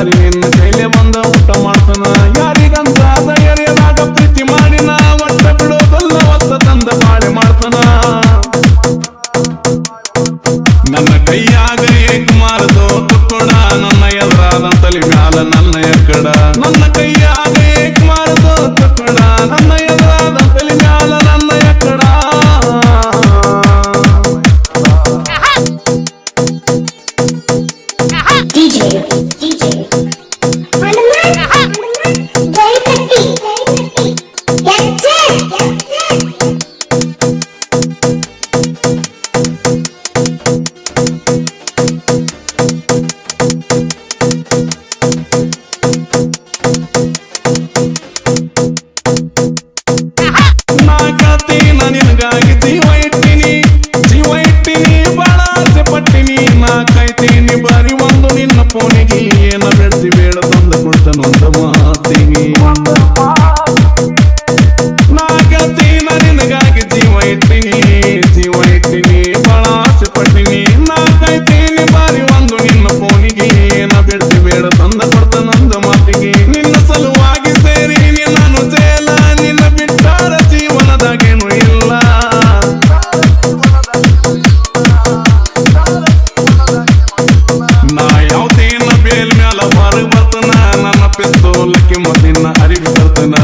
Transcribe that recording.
ಬ್ಯಾರಿ ನಿನ್ನ ಕೈಲೆ ಬಂದ ಊಟ ಮಾಡ್ತಾನ ಯಾರಿಗಂತ ಎರಿಯಲಾಗ ಪ್ರೀತಿ ಮಾಡಿನ ಒಟ್ಟ ಬಿಡೋದಲ್ಲ ಒತ್ತ ತಂದ ಬಾಳೆ ಮಾಡ್ತಾನ ನನ್ನ ಕೈಯಾಗ ಏಕ್ ಮಾರದು ತುಕ್ಕೊಡ ನನ್ನ ಎದುರಾದಂತಲಿ ಮ್ಯಾಲ ನನ್ನ ಎಕ್ಕಡ ನನ್ನ ಕೈಯಾಗ ಏಕ್ ಮಾರದು ತುಕ್ಕೊಡ ನನ್ನ ಎದುರಾದಂತಲಿ ಮ್ಯಾಲ ನನ್ನ ಎಕ್ಕಡ ನಿನಗಾಗಿ ಜೀವ ಇಟ್ಟಿನಿ ಬಾಳ ಆಸೆ ಪಟ್ಟಿನಿ ನಾ ಕಾಯ್ತೀನಿ ಬಾರಿ ಒಂದು ನಿನ್ನ ಫೋನಿಗೆ ಏನ ಬೆಳೆಸಿ ಬೇಡ ತಂದು ಕೊಡ್ತನೊಂದ ಮಾತಿಗೆ ನಾ ಕಾಯ್ತೀನ ನಿನಗಾಗಿ ಜೀವ ಇಟ್ಟಿನಿ ಬಾಳ ಆಸೆ ಪಟ್ಟಿನಿ ನಾ ಕಾಯ್ತೀನಿ ಬಾರಿ ಒಂದು ನಿನ್ನ ಫೋನಿಗೆ ಏನ ಬೆಳೆಸಿ ಬೇಡ ತಂದು ಕೊಡ್ತನೊಂದ ಮಾತಿಗೆ ನಿನ್ನ ಸಲುವಾಗಿ ಸೇರಿ ನಾನು ಜೇಲ ನಿನ್ನ ಬಿಟ್ಟಾರ ಜೀವನದಾಗೇನು ಇಲ್ಲ ನಾ ಯಾವ್ದೇನ ಬೇಲ್ ಮ್ಯಾಲ ಹೊರಗ್ ಬರ್ತನ ನನ್ನ ಪಿಸ್ತೂಲಕ್ಕೆ ಮತ್ತಿನ ಅರಿವಿ ಬರ್ತನ